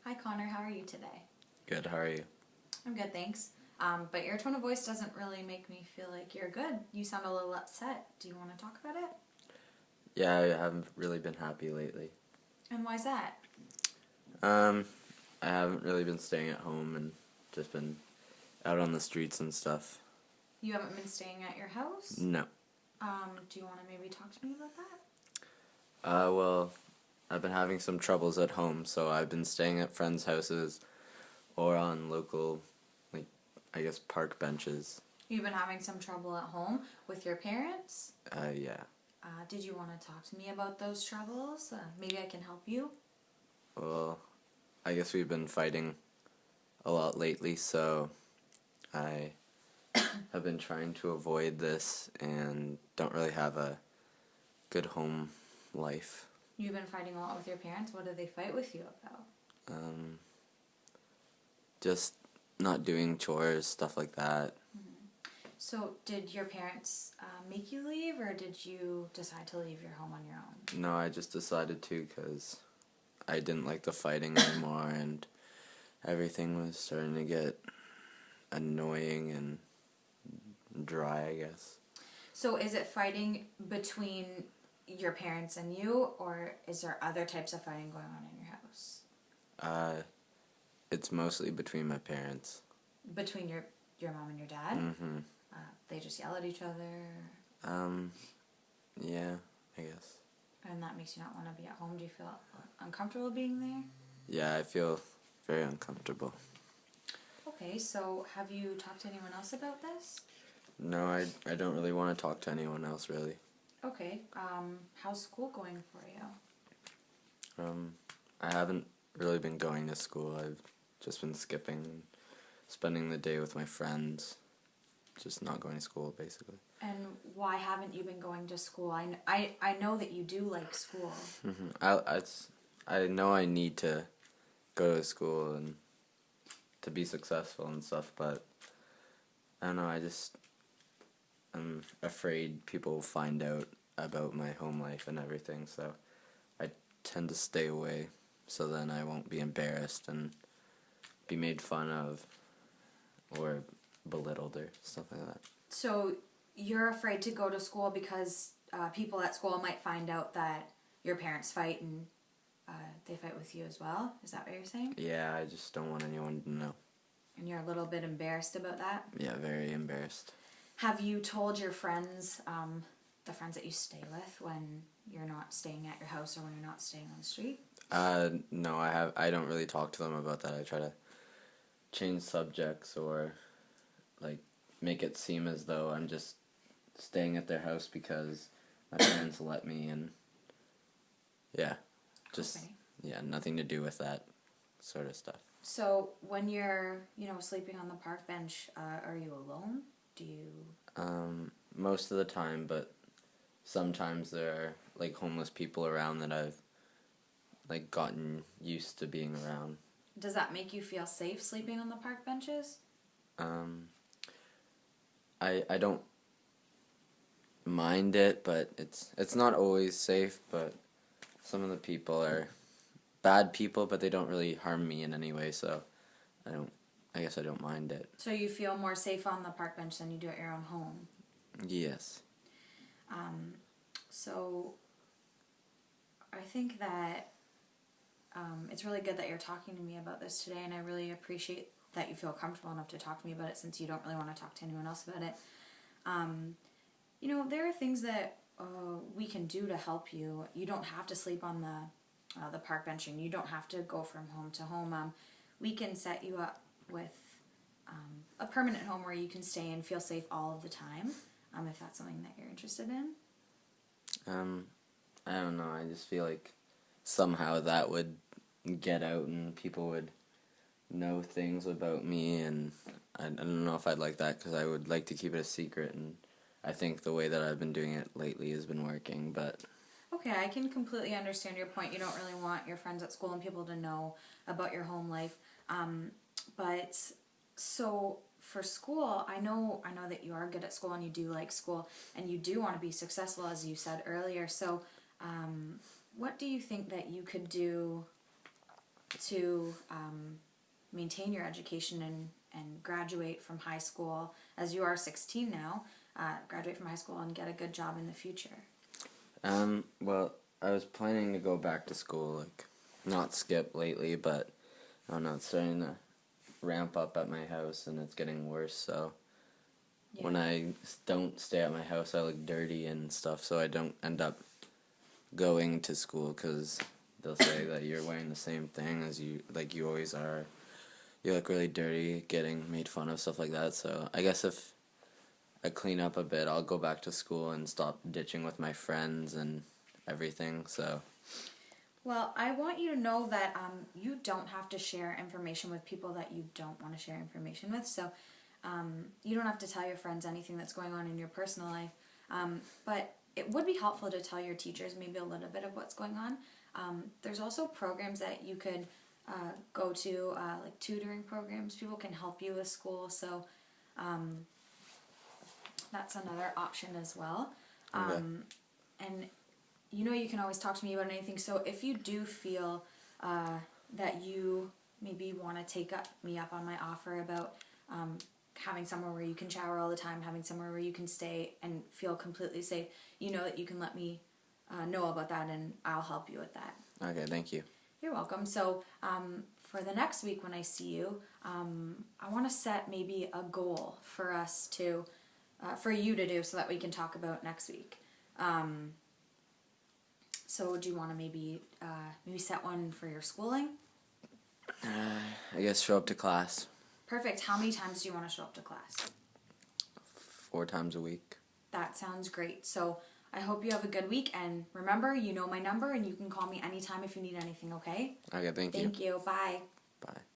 Hi Connor, how are you today? Good, how are you? I'm good, thanks. But your tone of voice doesn't really make me feel like you're good. You sound a little upset. Do you want to talk about it? Yeah, I haven't really been happy lately. And why's that? Um, I haven't really been staying at home and just been out on the streets and stuff. You haven't been staying at your house? No. Do you want to maybe talk to me about that? Well, I've been having some troubles at home, so I've been staying at friends' houses or on local, like, I guess, park benches. You've been having some trouble at home with your parents? Yeah. Did you want to talk to me about those troubles? Maybe I can help you? Well, I guess we've been fighting a lot lately, so I have been trying to avoid this and don't really have a good home life. You've been fighting a lot with your parents? What do they fight with you about? Um, just not doing chores, stuff like that. So, did your parents make you leave, or did you decide to leave your home on your own? No, I just decided to because I didn't like the fighting anymore and everything was starting to get annoying and dry, I guess. So, is it fighting between your parents and you, or is there other types of fighting going on in your house? It's mostly between my parents. Between your mom and your dad? Mm-hmm. They just yell at each other, Yeah, I guess. and that makes you not want to be at home. Do you feel uncomfortable being there? Yeah, I feel very uncomfortable. Okay, so have you talked to anyone else about this? No, I don't really want to talk to anyone else, really. Okay, how's school going for you? I haven't really been going to school. I've just been skipping, spending the day with my friends, just not going to school, basically. And why haven't you been going to school? I know that you do like school. I know I need to go to school and to be successful and stuff, but I don't know, I'm afraid people will find out about my home life and everything, so I tend to stay away so then I won't be embarrassed and be made fun of or belittled or something like that. So you're afraid to go to school because people at school might find out that your parents fight and they fight with you as well? Is that what you're saying? Yeah, I just don't want anyone to know. And you're a little bit embarrassed about that? Yeah, very embarrassed. Have you told your friends, the friends that you stay with, when you're not staying at your house or when you're not staying on the street? No, I don't really talk to them about that. I try to change subjects or like make it seem as though I'm just staying at their house because my parents let me, and yeah, just Okay. yeah, nothing to do with that sort of stuff. So when you're, sleeping on the park bench, are you alone? Do you... Most of the time, but sometimes there are like homeless people around that I've like gotten used to being around. Does that make you feel safe sleeping on the park benches? I don't mind it, but it's not always safe, but some of the people are bad people, but they don't really harm me in any way, so I guess I don't mind it. So you feel more safe on the park bench than you do at your own home? Yes. So I think that it's really good that you're talking to me about this today, and I really appreciate that you feel comfortable enough to talk to me about it since you don't really want to talk to anyone else about it. There are things that we can do to help you. You don't have to sleep on the park bench, and you don't have to go from home to home. We can set you up with a permanent home where you can stay and feel safe all of the time, if that's something that you're interested in. I don't know, I just feel like somehow that would get out and people would know things about me, and I don't know if I'd like that because I would like to keep it a secret, and I think the way that I've been doing it lately has been working, but... Okay, I can completely understand your point. You don't really want your friends at school and people to know about your home life. But so for school, I know that you are good at school and you do like school and you do want to be successful, as you said earlier. So what do you think that you could do to maintain your education and graduate from high school, as you are 16 now, graduate from high school and get a good job in the future? Well, I was planning to go back to school, like, not skip lately, but I don't know, it's starting to ramp up at my house and it's getting worse, so Yeah. when I don't stay at my house, I look dirty and stuff, so I don't end up going to school because they'll say that you're wearing the same thing as you always are. You look really dirty, getting made fun of, stuff like that. So I guess if I clean up a bit, I'll go back to school and stop ditching with my friends and everything. So Well, I want you to know that you don't have to share information with people that you don't want to share information with. So you don't have to tell your friends anything that's going on in your personal life. But it would be helpful to tell your teachers maybe a little bit of what's going on. There's also programs that you could go to, like tutoring programs. People can help you with school. So that's another option as well. Okay. And you know, you can always talk to me about anything. So if you do feel that you maybe want to take me up on my offer about having somewhere where you can shower all the time, having somewhere where you can stay and feel completely safe, you know that you can let me know about that, and I'll help you with that. okay, thank you. You're welcome. So for the next week when I see you, I want to set maybe a goal for us to, for you to do, so that we can talk about next week. So do you want to maybe set one for your schooling? I guess show up to class Perfect. How many times do you want to show up to class? 4 times a week. That sounds great. So I hope you have a good week, and remember, you know my number and you can call me anytime if you need anything, okay? Okay, thank you. Thank you. Bye. Bye.